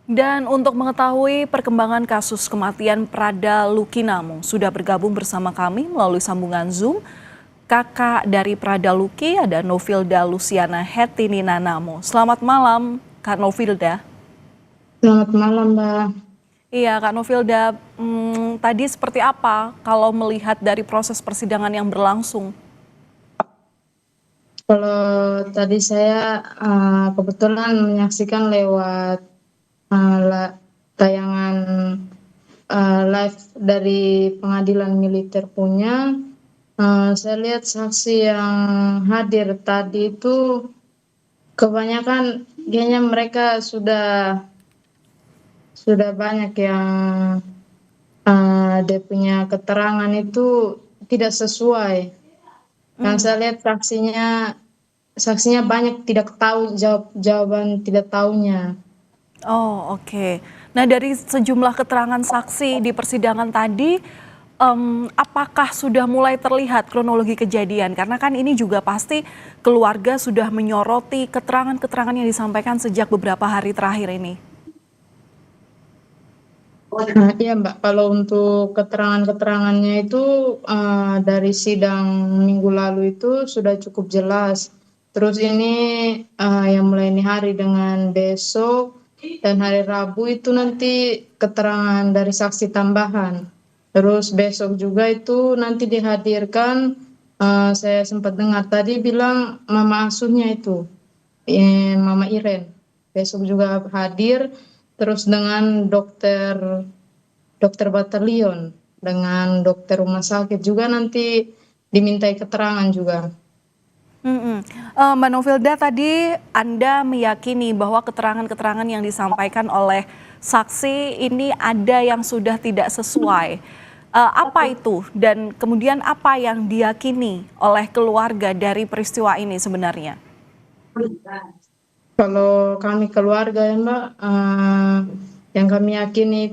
Dan untuk mengetahui perkembangan kasus kematian Prada Luki sudah bergabung bersama kami melalui sambungan Zoom. Kakak dari Prada Luki ada Novilda Luciana Hetini Nanamo. Selamat malam, Kak Novilda. Selamat malam, Mbak. Iya, Kak Novilda, tadi seperti apa kalau melihat dari proses persidangan yang berlangsung? Kalau tadi saya kebetulan menyaksikan lewat tayangan live dari pengadilan militer punya, saya lihat saksi yang hadir tadi itu kebanyakan kayaknya mereka sudah banyak yang dia punya keterangan itu tidak sesuai. Yang saya lihat saksinya banyak tidak tahu jawaban tidak tahunya. Oh, oke. Nah, dari sejumlah keterangan saksi di persidangan tadi, apakah sudah mulai terlihat kronologi kejadian? Karena kan ini juga pasti keluarga sudah menyoroti keterangan-keterangan yang disampaikan sejak beberapa hari terakhir ini. Iya Mbak, kalau untuk keterangan-keterangannya itu dari sidang minggu lalu itu sudah cukup jelas. Terus ini yang mulai ini hari dengan besok dan hari Rabu itu nanti keterangan dari saksi tambahan. Terus besok juga itu nanti dihadirkan, saya sempat dengar tadi bilang mama asuhnya itu, Mama Iren. Besok juga hadir, terus dengan dokter batalion, dengan dokter rumah sakit juga nanti dimintai keterangan juga. Mm-mm. Mbak Novilda, tadi Anda meyakini bahwa keterangan-keterangan yang disampaikan oleh saksi ini ada yang sudah tidak sesuai. Apa itu dan kemudian apa yang diyakini oleh keluarga dari peristiwa ini sebenarnya? Kalau kami keluarga ya Mbak, yang kami yakini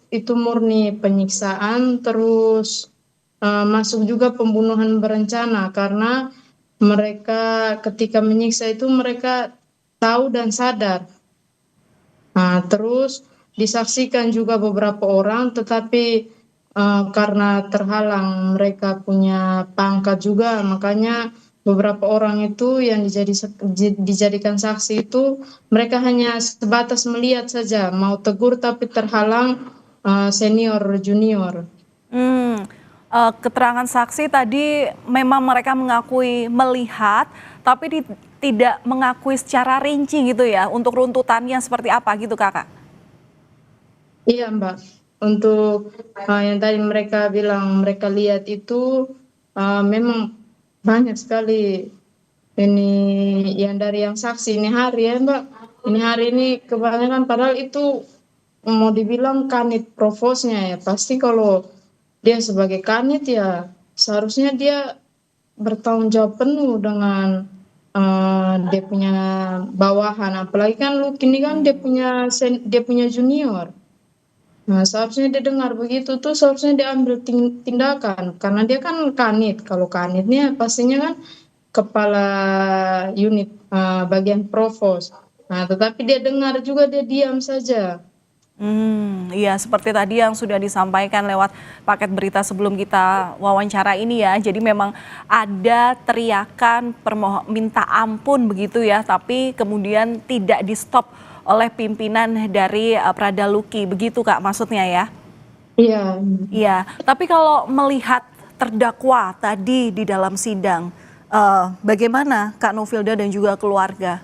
itu murni penyiksaan, terus masuk juga pembunuhan berencana karena mereka ketika menyiksa itu mereka tahu dan sadar. Nah, terus disaksikan juga beberapa orang, tetapi karena terhalang mereka punya pangkat juga, makanya beberapa orang itu yang dijadikan saksi itu mereka hanya sebatas melihat saja, mau tegur tapi terhalang senior junior. Hmm, keterangan saksi tadi memang mereka mengakui melihat, tapi tidak mengakui secara rinci gitu ya, untuk runtutannya seperti apa gitu Kakak? Iya Mbak, untuk yang tadi mereka bilang mereka lihat itu memang banyak sekali. Ini yang dari yang saksi ini hari ya Mbak. Ini hari ini kebanyakan padahal itu mau dibilang kanit provosnya ya. Pasti kalau dia sebagai kanit ya seharusnya dia bertanggung jawab penuh dengan dia punya bawahan. Apalagi kan Lucky ini kan dia punya junior. Nah, seharusnya dia dengar begitu tuh seharusnya dia ambil tindakan karena dia kan kanit. Kalau kanitnya pastinya kan kepala unit bagian provos. Nah, tetapi dia dengar juga dia diam saja. Iya seperti tadi yang sudah disampaikan lewat paket berita sebelum kita wawancara ini ya. Jadi memang ada teriakan minta ampun begitu ya, tapi kemudian tidak di-stop oleh pimpinan dari Prada Luki. Begitu Kak maksudnya ya? Iya, Iya, tapi kalau melihat terdakwa tadi di dalam sidang, bagaimana Kak Novilda dan juga keluarga?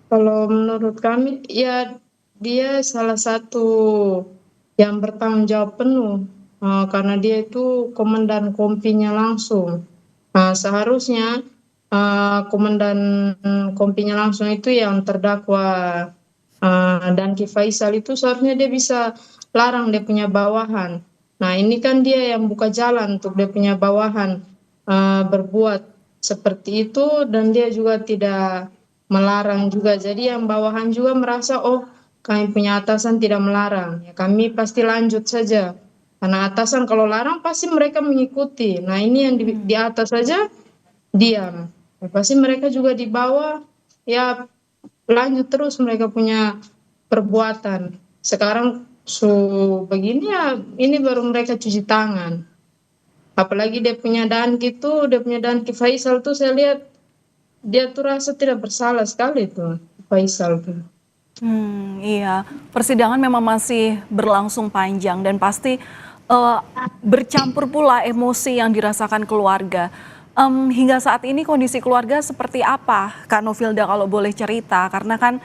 kalau menurut kami ya dia salah satu yang bertanggung jawab penuh karena dia itu komandan kompinya langsung. Seharusnya komandan kompinya langsung itu yang terdakwa dan Ki Faisal itu seharusnya dia bisa larang dia punya bawahan. Nah ini kan dia yang buka jalan untuk dia punya bawahan berbuat seperti itu dan dia juga tidak melarang juga. Jadi yang bawahan juga merasa oh kami punya atasan tidak melarang, ya kami pasti lanjut saja. Karena atasan kalau larang pasti mereka mengikuti. Nah ini yang di atas saja diam. Ya, pasti mereka juga di bawah ya lanjut terus mereka punya perbuatan. Sekarang begini ya, ini baru mereka cuci tangan. Apalagi dia punya Danki tuh, dia punya Danki Faisal tuh saya lihat dia tuh rasa tidak bersalah sekali tuh Faisal tuh. Iya, persidangan memang masih berlangsung panjang dan pasti eh, bercampur pula emosi yang dirasakan keluarga. Hingga saat ini kondisi keluarga seperti apa, Kak Novilda kalau boleh cerita? Karena kan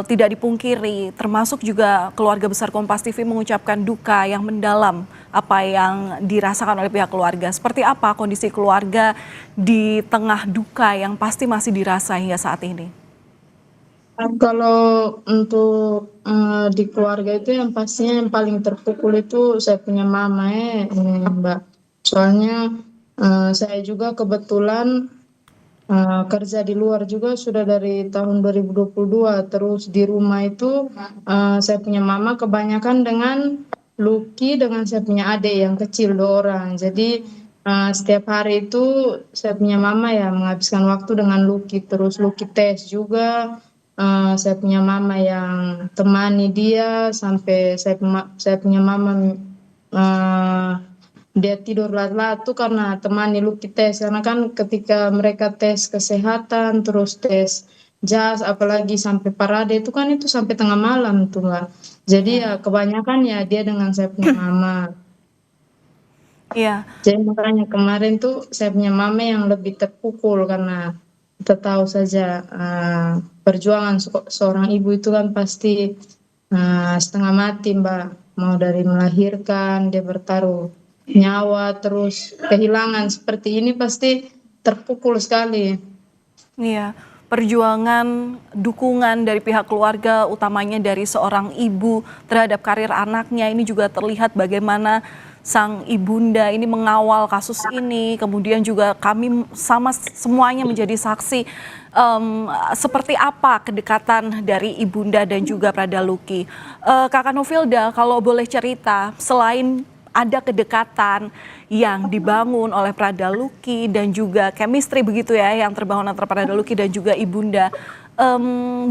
tidak dipungkiri, termasuk juga keluarga besar Kompas TV mengucapkan duka yang mendalam apa yang dirasakan oleh pihak keluarga. Seperti apa kondisi keluarga di tengah duka yang pasti masih dirasa hingga saat ini? Kalau untuk di keluarga itu yang pastinya yang paling terpukul itu saya punya mama Mbak. Soalnya saya juga kebetulan kerja di luar juga sudah dari tahun 2022. Terus di rumah itu saya punya mama kebanyakan dengan Lucky dengan saya punya adik yang kecil 2 orang. Jadi setiap hari itu saya punya mama ya menghabiskan waktu dengan Lucky. Terus Lucky tes juga. Saya punya mama yang temani dia sampai saya punya mama eh, dia tidur lat-lat tuh karena temani Lucky tes. Karena kan ketika mereka tes kesehatan terus tes jas apalagi sampai parade itu kan itu sampai tengah malam tuh Mbak. Jadi ya Ya. kebanyakan ya dia dengan saya punya mama. Iya. Jadi makanya kemarin tuh saya punya mama yang lebih terpukul karena kita tahu saja perjuangan seorang ibu itu kan pasti setengah mati Mbak. Mau dari melahirkan, dia bertaruh nyawa, terus kehilangan seperti ini pasti terpukul sekali. Iya, perjuangan dukungan dari pihak keluarga, utamanya dari seorang ibu terhadap karir anaknya, ini juga terlihat bagaimana sang ibunda ini mengawal kasus ini, kemudian juga kami sama semuanya menjadi saksi seperti apa kedekatan dari ibunda dan juga Pradaluki. Kakak Novilda, kalau boleh cerita, selain ada kedekatan yang dibangun oleh Pradaluki dan juga chemistry begitu ya yang terbangun antara Pradaluki dan juga ibunda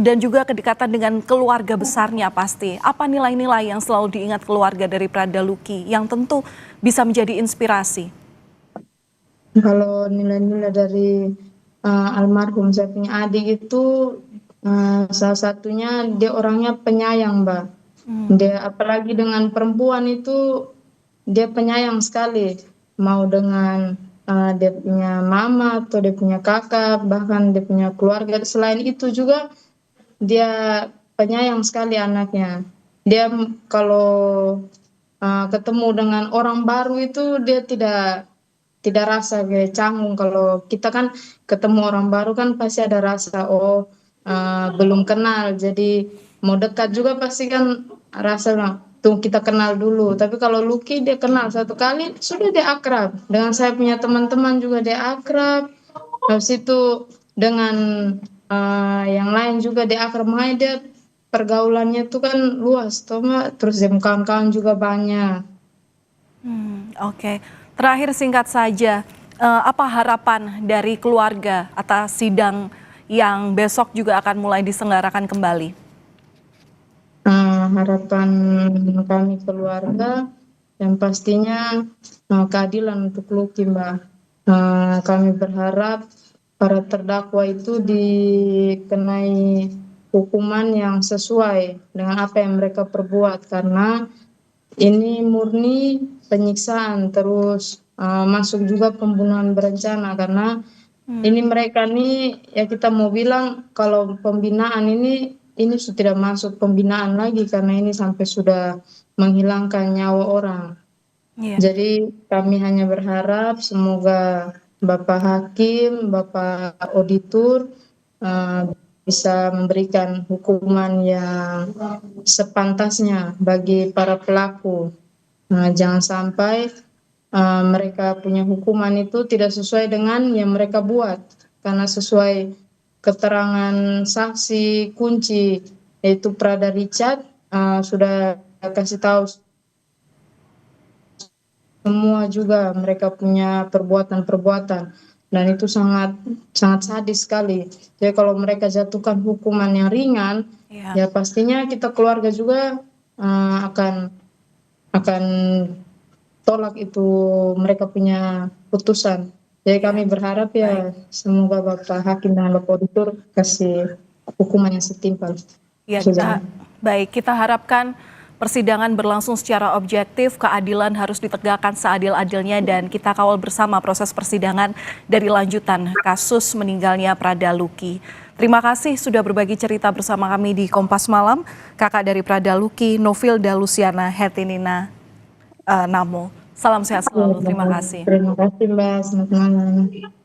dan juga kedekatan dengan keluarga besarnya pasti. Apa nilai-nilai yang selalu diingat keluarga dari Pradaluki yang tentu bisa menjadi inspirasi? Kalau nilai-nilai dari almarhum saya punya adik itu salah satunya dia orangnya penyayang, Mbak. Dia apalagi dengan perempuan itu dia penyayang sekali. Mau dengan dia punya mama atau dia punya kakak, bahkan dia punya keluarga. Selain itu juga dia penyayang sekali anaknya. Dia kalau ketemu dengan orang baru itu dia tidak rasa kayak canggung. Kalau kita kan ketemu orang baru kan pasti ada rasa belum kenal jadi mau dekat juga pasti kan rasa tuh kita kenal dulu. Tapi kalau Lucky dia kenal 1 kali sudah dia akrab dengan saya punya teman-teman juga dia akrab. Habis itu dengan yang lain juga dia akrab, makanya dia pergaulannya tuh kan luas toh Mbak. Terus dia kawan-kawan juga banyak. Oke, terakhir singkat saja, apa harapan dari keluarga atas sidang yang besok juga akan mulai diselenggarakan kembali? Harapan kami keluarga yang pastinya keadilan untuk Lucky Mbak. Kami berharap para terdakwa itu dikenai hukuman yang sesuai dengan apa yang mereka perbuat karena ini murni penyiksaan terus masuk juga pembunuhan berencana karena ini mereka nih ya kita mau bilang kalau pembinaan ini sudah tidak masuk pembinaan lagi karena ini sampai sudah menghilangkan nyawa orang. Iya. Jadi kami hanya berharap semoga Bapak Hakim, Bapak Auditor eh, bisa memberikan hukuman yang sepantasnya bagi para pelaku. Jangan sampai mereka punya hukuman itu tidak sesuai dengan yang mereka buat, karena sesuai keterangan saksi kunci yaitu Prada Richard sudah kasih tahu semua juga mereka punya perbuatan-perbuatan. dan itu sangat sangat sadis sekali. Jadi kalau mereka jatuhkan hukuman yang ringan, Ya, ya pastinya kita keluarga juga akan tolak itu mereka punya putusan. Jadi kami ya, berharap baik. ya semoga Bapak Hakim dan Bapak Auditor kasih hukuman yang setimpal. Ya, Suzana. kita harapkan persidangan berlangsung secara objektif, keadilan harus ditegakkan seadil-adilnya dan kita kawal bersama proses persidangan dari lanjutan kasus meninggalnya Prada Luki. Terima kasih sudah berbagi cerita bersama kami di Kompas Malam, kakak dari Prada Luki, Novilda Luciana Hertinina Namo. Salam sehat selalu, terima kasih. Terima kasih Mbak, selamat malam.